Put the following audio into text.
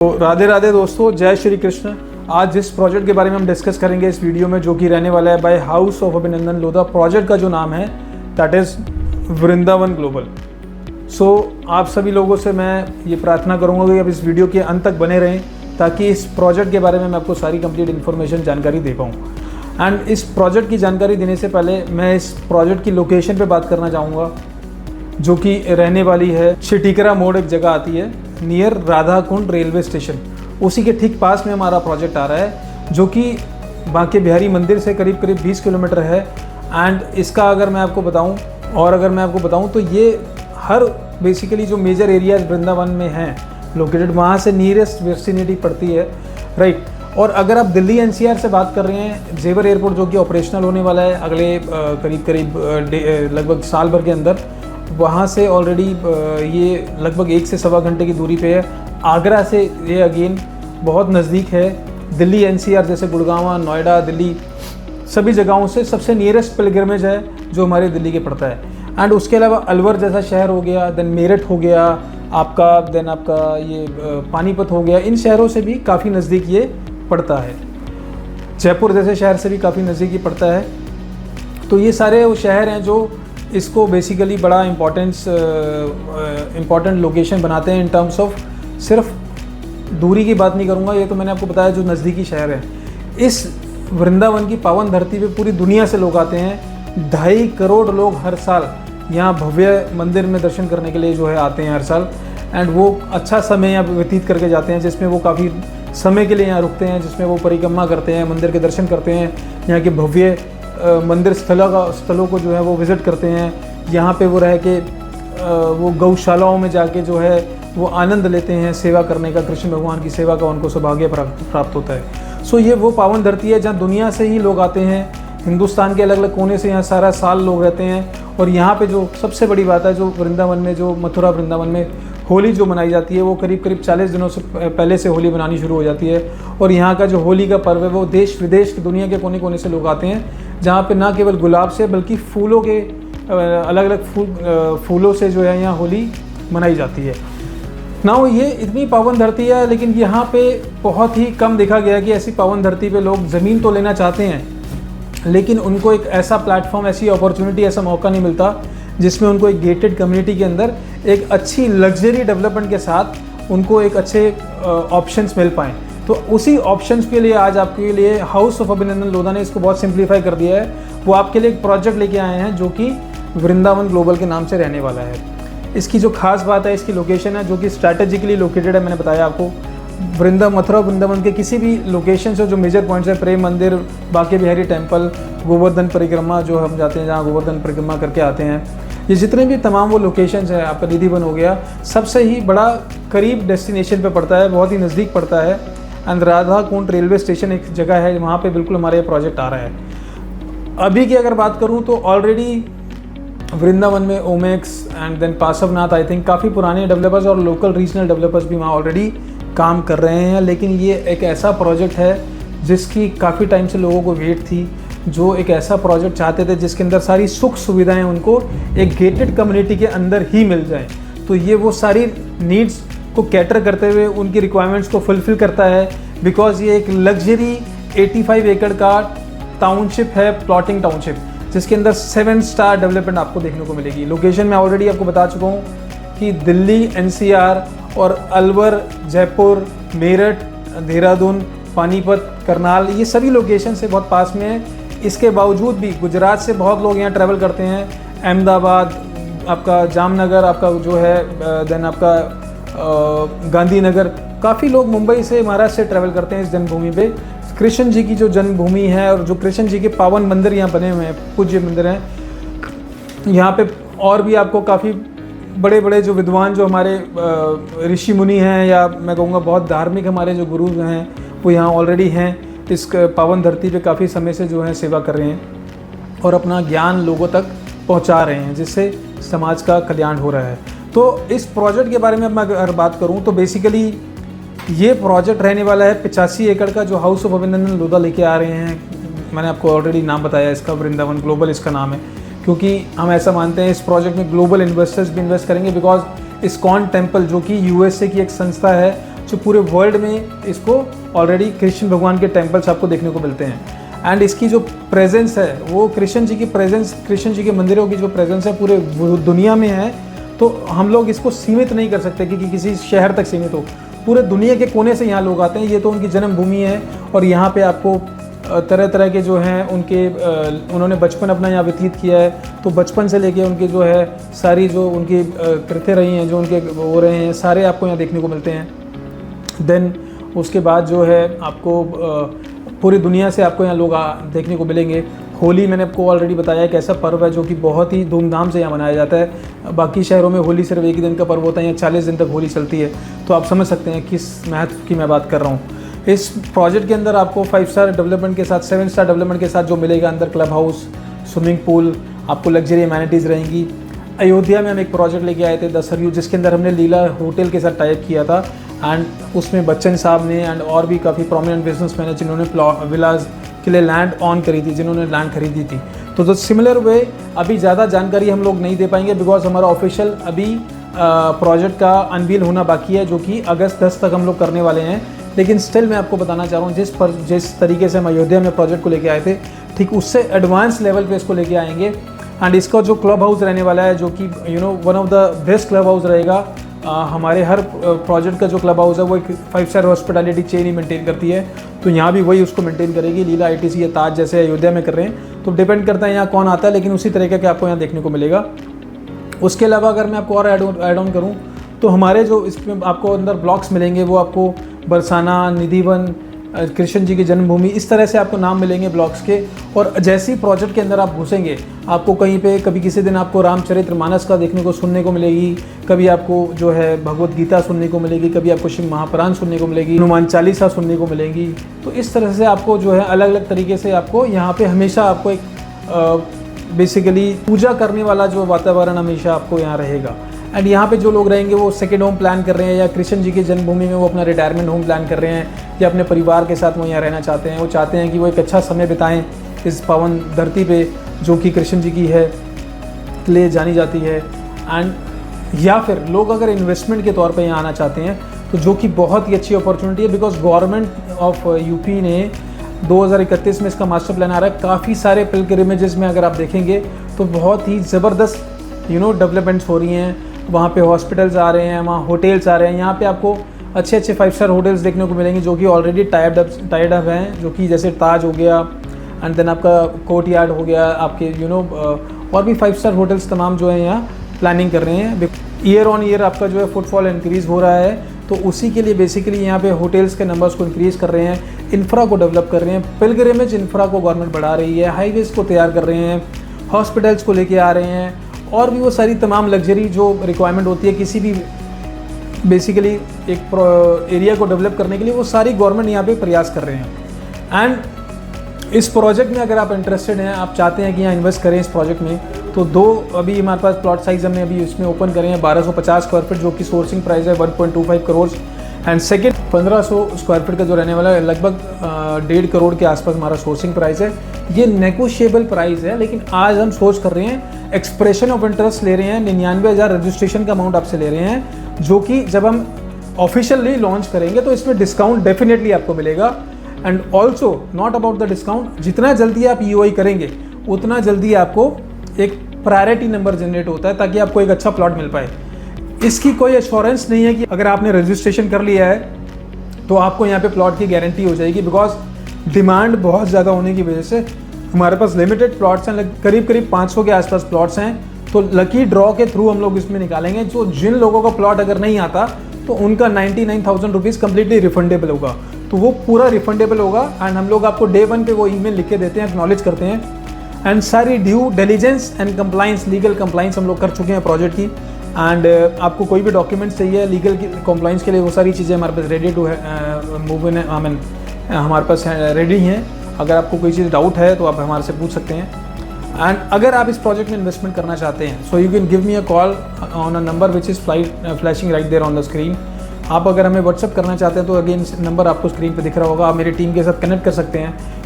तो राधे राधे दोस्तों, जय श्री कृष्ण। आज जिस प्रोजेक्ट के बारे में हम डिस्कस करेंगे इस वीडियो में, जो कि रहने वाला है बाय हाउस ऑफ अभिनंदन लोधा, प्रोजेक्ट का जो नाम है दैट इज़ वृंदावन ग्लोबल। आप सभी लोगों से मैं ये प्रार्थना करूंगा कि आप इस वीडियो के अंत तक बने रहें ताकि इस प्रोजेक्ट के बारे में मैं आपको सारी कंप्लीट इन्फॉर्मेशन जानकारी दे पाऊँ। एंड इस प्रोजेक्ट की जानकारी देने से पहले मैं इस प्रोजेक्ट की लोकेशन पे बात करना चाहूँगा, जो कि रहने वाली है छिटीकरा मोड़, एक जगह आती है near Radha Kund railway station. उसी के ठीक पास में हमारा प्रोजेक्ट आ रहा है, जो कि बांके बिहारी मंदिर से करीब करीब 20 किलोमीटर है। एंड इसका अगर मैं आपको बताऊं तो ये हर बेसिकली जो मेजर एरियाज वृंदावन में हैं लोकेटेड, वहाँ से नियरेस्ट विसिनिटी पड़ती है, राइट। और अगर आप दिल्ली एनसीआर से बात कर रहे हैं, जेवर एयरपोर्ट जो कि ऑपरेशनल होने वाला है अगले करीब लगभग साल भर के अंदर, वहाँ से ऑलरेडी ये लगभग 1 से सवा घंटे की दूरी पे है। आगरा से ये अगेन बहुत नज़दीक है। दिल्ली एनसीआर जैसे गुड़गांव, नोएडा, दिल्ली सभी जगहों से सबसे नियरेस्ट पिलग्रिमेज है जो हमारे दिल्ली के पड़ता है। एंड उसके अलावा अलवर जैसा शहर हो गया, देन मेरठ हो गया आपका ये पानीपत हो गया, इन शहरों से भी काफ़ी नज़दीक ये पड़ता है। जयपुर जैसे शहर से भी काफ़ी नज़दीक ये पड़ता है। तो ये सारे वो शहर हैं जो इसको बेसिकली बड़ा इम्पॉर्टेंट लोकेशन बनाते हैं इन टर्म्स ऑफ, सिर्फ दूरी की बात नहीं करूँगा, ये तो मैंने आपको बताया जो नज़दीकी शहर है। इस वृंदावन की पावन धरती पे पूरी दुनिया से लोग आते हैं। 2.5 करोड़ लोग हर साल यहाँ भव्य मंदिर में दर्शन करने के लिए जो है आते हैं हर साल। एंड वो अच्छा समय यहाँ व्यतीत करके जाते हैं, जिसमें वो काफ़ी समय के लिए यहाँ रुकते हैं, जिसमें वो परिक्रमा करते हैं, मंदिर के दर्शन करते हैं, यहाँ के भव्य मंदिर स्थलों को जो है वो विज़िट करते हैं। यहाँ पे वो रह के वो गौशालाओं में जाके जो है वो आनंद लेते हैं सेवा करने का, कृष्ण भगवान की सेवा का उनको सौभाग्य प्राप्त होता है। ये वो पावन धरती है जहाँ दुनिया से ही लोग आते हैं, हिंदुस्तान के अलग अलग कोने से यहाँ सारा साल लोग रहते हैं। और यहाँ पे जो सबसे बड़ी बात है, जो वृंदावन में, जो मथुरा वृंदावन में होली जो मनाई जाती है, वो करीब करीब 40 दिनों से पहले से होली मनानी शुरू हो जाती है। और यहाँ का जो होली का पर्व है वो देश विदेश की दुनिया के कोने कोने से लोग आते हैं, जहाँ पे ना केवल गुलाब से बल्कि फूलों के अलग अलग फूलों से जो है यहाँ होली मनाई जाती है। नाउ ये इतनी पावन धरती है, लेकिन यहाँ पे बहुत ही कम देखा गया है कि ऐसी पावन धरती पे लोग ज़मीन तो लेना चाहते हैं, लेकिन उनको एक ऐसा प्लेटफॉर्म, ऐसी अपॉर्चुनिटी, ऐसा मौका नहीं मिलता जिसमें उनको एक गेटेड कम्युनिटी के अंदर एक अच्छी लग्जरी डेवलपमेंट के साथ उनको एक अच्छे ऑप्शंस मिल पाएँ। तो उसी ऑप्शंस के लिए आज आपके लिए हाउस ऑफ अभिनंदन लोधा ने इसको बहुत सिंप्लीफाई कर दिया है। वो आपके लिए एक प्रोजेक्ट लेके आए हैं जो कि वृंदावन ग्लोबल के नाम से रहने वाला है। इसकी जो खास बात है, इसकी लोकेशन है जो कि स्ट्रैटेजिकली लोकेटेड है। मैंने बताया आपको, मथुरा वृंदावन के किसी भी लोकेशन से जो मेजर पॉइंट्स हैं, प्रेम मंदिर, बांके बिहारी टेम्पल, गोवर्धन परिक्रमा जो हम जाते हैं, जहाँ गोवर्धन परिक्रमा करके आते हैं, ये जितने भी तमाम वो लोकेशंस हैं, आपका निधि वन हो गया, सबसे ही बड़ा करीब डेस्टिनेशन पे पड़ता है, बहुत ही नज़दीक पड़ता है। And Radha Kund railway station एक जगह है, वहाँ पे बिल्कुल हमारा ये प्रोजेक्ट आ रहा है। अभी की अगर बात करूँ तो ऑलरेडी वृंदावन में Omaxe and then Parsvnath, I think काफ़ी पुराने डेवलपर्स और लोकल रीजनल डेवलपर्स भी वहाँ ऑलरेडी काम कर रहे हैं। लेकिन ये एक ऐसा प्रोजेक्ट है जिसकी काफ़ी टाइम से लोगों को वेट थी, जो एक ऐसा प्रोजेक्ट चाहते थे जिसके अंदर सारी सुख सुविधाएं उनको एक गेटेड कम्युनिटी के अंदर ही मिल जाएं। तो ये वो सारी नीड्स को कैटर करते हुए उनकी रिक्वायरमेंट्स को फुलफ़िल करता है, बिकॉज ये एक लग्जरी 85 एकड़ का टाउनशिप है, प्लॉटिंग टाउनशिप, जिसके अंदर 7 स्टार डेवलपमेंट आपको देखने को मिलेगी। लोकेशन मैं ऑलरेडी आपको बता चुका हूँ कि दिल्ली एनसीआर और अलवर, जयपुर, मेरठ, देहरादून, पानीपत, करनाल, ये सभी लोकेशन से बहुत पास में है। इसके बावजूद भी गुजरात से बहुत लोग यहाँ ट्रैवल करते हैं, अहमदाबाद, आपका जामनगर, आपका जो है देन आपका गांधीनगर, काफ़ी लोग मुंबई से, महाराष्ट्र से ट्रैवल करते हैं इस जन्मभूमि पे। कृष्ण जी की जो जन्मभूमि है और जो कृष्ण जी के पावन मंदिर यहाँ बने हुए हैं, पूज्य मंदिर हैं यहाँ पे। और भी आपको काफ़ी बड़े बड़े जो विद्वान, जो हमारे ऋषि मुनि हैं, या मैं कहूँगा बहुत धार्मिक हमारे जो गुरु हैं, वो यहाँ ऑलरेडी हैं, इस पावन धरती पे काफ़ी समय से जो है सेवा कर रहे हैं और अपना ज्ञान लोगों तक पहुँचा रहे हैं, जिससे समाज का कल्याण हो रहा है। तो इस प्रोजेक्ट के बारे में मैं अगर बात करूँ तो बेसिकली ये प्रोजेक्ट रहने वाला है 85 एकड़ का, जो हाउस ऑफ अभिनंदन लोधा लेके आ रहे हैं। मैंने आपको ऑलरेडी नाम बताया इसका, वृंदावन ग्लोबल इसका नाम है, क्योंकि हम ऐसा मानते हैं इस प्रोजेक्ट में ग्लोबल इन्वेस्टर्स भी इन्वेस्ट करेंगे, बिकॉज इस्कॉन टेम्पल जो कि यूएसए की एक संस्था है जो पूरे वर्ल्ड में इसको ऑलरेडी कृष्ण भगवान के टेम्पल्स आपको देखने को मिलते हैं। एंड इसकी जो प्रेजेंस है वो कृष्ण जी की प्रेजेंस, कृष्ण जी के मंदिरों की जो प्रेजेंस है पूरे दुनिया में है। तो हम लोग इसको सीमित नहीं कर सकते कि किसी शहर तक सीमित हो, पूरे दुनिया के कोने से यहाँ लोग आते हैं। ये तो उनकी जन्मभूमि है और यहाँ पे आपको तरह तरह के जो हैं उनके उन्होंने बचपन अपना यहाँ व्यतीत किया है, तो बचपन से लेके उनके जो है सारी जो उनकी कृत्य रही हैं, जो उनके हो रहे हैं, सारे आपको यहाँ देखने को मिलते हैं। देन उसके बाद जो है आपको पूरी दुनिया से आपको यहाँ लोग देखने को मिलेंगे। होली मैंने आपको ऑलरेडी बताया एक ऐसा पर्व है जो कि बहुत ही धूमधाम से यहाँ मनाया जाता है। बाकी शहरों में होली सिर्फ एक ही दिन का पर्व होता है, यहाँ 40 दिन तक होली चलती है। तो आप समझ सकते हैं किस महत्व की मैं बात कर रहा हूँ। इस प्रोजेक्ट के अंदर आपको 5 स्टार डेवलपमेंट के साथ 7 स्टार डेवलपमेंट के साथ जो मिलेगा, अंदर क्लब हाउस, स्विमिंग पूल, आपको लग्जरी एमेनिटीज़ रहेंगी। अयोध्या में हम एक प्रोजेक्ट लेके आए थे द सरयू, जिसके अंदर हमने लीला होटल के साथ टाइप किया था। एंड उसमें बच्चन साहब ने एंड और भी काफ़ी प्रोमिनेंट बिजनेसमैन हैं जिन्होंने विलास के लिए लैंड ऑन करी थी, जिन्होंने लैंड खरीदी थी। तो सिमिलर वे अभी ज़्यादा जानकारी हम लोग नहीं दे पाएंगे बिकॉज हमारा ऑफिशियल अभी प्रोजेक्ट का अनवील होना बाकी है, जो कि अगस्त 10 तक हम लोग करने वाले हैं। लेकिन स्टिल मैं आपको बताना चाह रहा हूँ जिस तरीके से हम अयोध्या में प्रोजेक्ट को लेके आए थे, ठीक उससे एडवांस लेवल पे इसको लेके आएंगे। एंड इसका जो क्लब हाउस रहने वाला है, जो कि one of the best club house रहेगा। हमारे हर प्रोजेक्ट का जो क्लब हाउस है वो एक 5 स्टार हॉस्पिटैलिटी चेन ही मेंटेन करती है, तो यहाँ भी वही उसको मेंटेन करेगी। लीला आईटीसी या ताज जैसे अयोध्या में कर रहे हैं, तो डिपेंड करता है यहाँ कौन आता है, लेकिन उसी तरीके के आपको यहाँ देखने को मिलेगा। उसके अलावा अगर मैं आपको और ऐड ऑन करूँ तो हमारे जो इसमें आपको अंदर ब्लॉक्स मिलेंगे वो आपको बरसाना, निधिवन, कृष्ण जी की जन्मभूमि, इस तरह से आपको नाम मिलेंगे ब्लॉक्स के। और जैसे ही प्रोजेक्ट के अंदर आप घुसेंगे, आपको कहीं पे कभी किसी दिन आपको रामचरितमानस का देखने को सुनने को मिलेगी, कभी आपको जो है भगवत गीता सुनने को मिलेगी, कभी आपको शिव महापुराण सुनने को मिलेगी, हनुमान चालीसा सुनने को मिलेगी। तो इस तरह से आपको जो है अलग अलग तरीके से आपको यहाँ पे हमेशा आपको एक बेसिकली पूजा करने वाला जो वातावरण हमेशा आपको यहाँ रहेगा। एंड यहाँ पे जो लोग रहेंगे वो सेकेंड होम प्लान कर रहे हैं, या कृष्ण जी की जन्मभूमि में वो अपना रिटायरमेंट होम प्लान कर रहे हैं, या अपने परिवार के साथ वो यहाँ रहना चाहते हैं, वो चाहते हैं कि वो एक अच्छा समय बिताएं इस पावन धरती पे जो कि कृष्ण जी की है के लिए जानी जाती है। एंड या फिर लोग अगर इन्वेस्टमेंट के तौर पे यहाँ आना चाहते हैं, तो जो कि बहुत ही अच्छी अपॉर्चुनिटी है, बिकॉज गवर्नमेंट ऑफ यूपी ने 2031 में इसका मास्टर प्लान आ रहा है। काफ़ी सारे पिलग्रिमेजेस में अगर आप देखेंगे तो बहुत ही ज़बरदस्त डेवलपमेंट्स हो रही हैं। वहाँ पे हॉस्पिटल्स आ रहे हैं, वहाँ होटल्स आ रहे हैं। यहाँ पे आपको अच्छे अच्छे 5 स्टार होटल्स देखने को मिलेंगे जो कि ऑलरेडी टाइड अप हैं, जो कि जैसे ताज हो गया, एंड देन आपका कोर्ट यार्ड हो गया, आपके और भी 5 स्टार होटल्स तमाम जो है यहाँ प्लानिंग कर रहे हैं। ईयर ऑन ईयर आपका जो है फुटफॉल इंक्रीज़ हो रहा है, तो उसी के लिए बेसिकली यहाँ पे होटल्स के नंबर्स को इंक्रीज़ कर रहे हैं, इंफ्रा को डेवलप कर रहे हैं, पिलग्रिमेज इंफ्रा को गवर्नमेंट बढ़ा रही है, हाईवेज़ को तैयार कर रहे हैं, हॉस्पिटल्स को लेके आ रहे हैं, और भी वो सारी तमाम लग्जरी जो रिक्वायरमेंट होती है किसी भी बेसिकली एक एरिया को डेवलप करने के लिए, वो सारी गवर्नमेंट यहाँ पे प्रयास कर रहे हैं। एंड इस प्रोजेक्ट में अगर आप इंटरेस्टेड हैं, आप चाहते हैं कि यहाँ इन्वेस्ट करें इस प्रोजेक्ट में, तो अभी हमारे पास प्लॉट साइज़ हमने अभी इसमें ओपन करे हैं 1250 स्क्वायर फीट, जो कि सोर्सिंग प्राइस है 1.25 crore. And second 1500 square feet का जो रहने वाला है लगभग 1.5 करोड़ के आसपास हमारा सोर्सिंग प्राइस है। ये नेगोशिएबल प्राइस है, लेकिन आज हम सोच कर रहे हैं, एक्सप्रेशन ऑफ इंटरेस्ट ले रहे हैं, 99,000 रजिस्ट्रेशन का अमाउंट आपसे ले रहे हैं, जो कि जब हम ऑफिशियली लॉन्च करेंगे तो इसमें डिस्काउंट डेफिनेटली आपको मिलेगा। And also not about the discount, जितना जल्दी आप EOI करेंगे उतना जल्दी आपको एक प्रायोरिटी नंबर जनरेट होता है, ताकि आपको एक अच्छा प्लॉट मिल पाए। इसकी कोई एश्योरेंस नहीं है कि अगर आपने रजिस्ट्रेशन कर लिया है तो आपको यहाँ पे प्लॉट की गारंटी हो जाएगी, बिकॉज डिमांड बहुत ज़्यादा होने की वजह से हमारे पास लिमिटेड प्लॉट्स हैं, करीब 500 के आसपास प्लॉट्स हैं। तो लकी ड्रॉ के थ्रू हम लोग इसमें निकालेंगे। जो जिन लोगों का प्लॉट अगर नहीं आता तो उनका 99,000 रुपीज़ कम्प्लीटली रिफंडेबल होगा, तो वो पूरा रिफंडेबल होगा। एंड हम लोग आपको डे 1 पे वो ईमेल लिख के देते हैं, एक्नॉलेज करते हैं, एंड सारी due diligence and compliance, legal compliance हम लोग कर चुके हैं प्रोजेक्ट की। एंड आपको कोई भी डॉक्यूमेंट्स चाहिए लीगल की कंप्लाइंस के लिए, वो सारी चीज़ें हमारे पास ready to move in, I mean हमारे पास रेडी हैं। अगर आपको कोई चीज़ डाउट है तो आप हमारे से पूछ सकते हैं। एंड अगर आप इस प्रोजेक्ट में इन्वेस्टमेंट करना चाहते हैं, so you can give me a call on a number which is flashing right there on the screen. आप अगर हमें व्हाट्सअप करना चाहते हैं तो अगेन नंबर आपको स्क्रीन पे दिख रहा होगा, आप मेरी टीम के साथ कनेक्ट कर सकते हैं।